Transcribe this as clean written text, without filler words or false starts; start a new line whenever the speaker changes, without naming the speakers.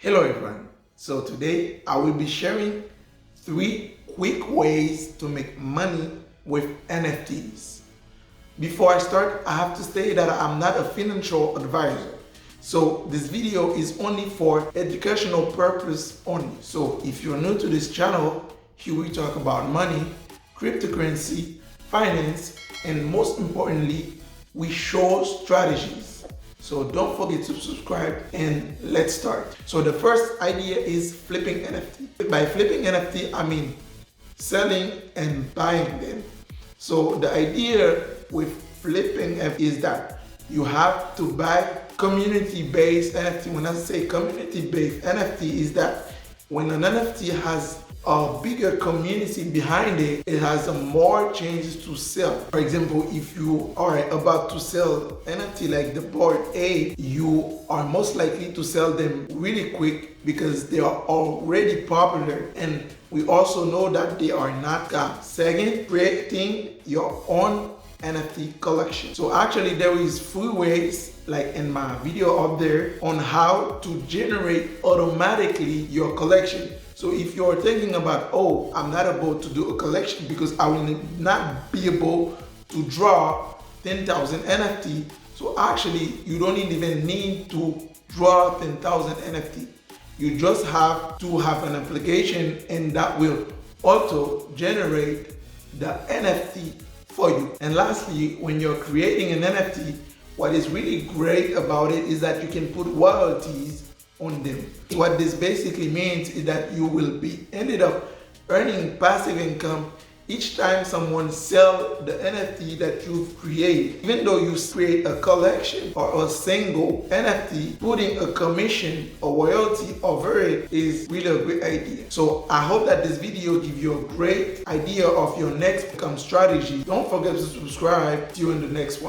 Hello everyone. So today I will be sharing 3 quick ways to make money with NFTs. Before I start, I have to say that I'm not a financial advisor. So this video is only for educational purpose only. So if you're new to this channel, here we talk about money, cryptocurrency, finance, and most importantly, we show strategies. So don't forget to subscribe and let's start. So the first idea is flipping NFT. By flipping NFT, I mean selling and buying them. So the idea with flipping NFT is that you have to buy community-based NFT. When I say community-based NFT, is that when an NFT has a bigger community behind it, it has more chances to sell. For example, if you are about to sell NFT like the board A, you are most likely to sell them really quick because they are already popular, and we also know that they are not scam. Second, creating your own NFT collection. So actually there is 3 ways, like in my video up there, on how to generate automatically your collection. So if you're thinking about, oh, I'm not able to do a collection because I will not be able to draw 10,000 NFT. So actually you don't even need to draw 10,000 NFT. You just have to have an application and that will auto generate the NFT for you. And lastly, when you're creating an NFT, what is really great about it is that you can put royalties on them. What this basically means is that you will be ended up earning passive income each time someone sells the NFT that you've created. Even though you create a collection or a single NFT, putting a commission or royalty over it is really a great idea. So I hope that this video gives you a great idea of your next income strategy. Don't forget to subscribe. See you in the next one.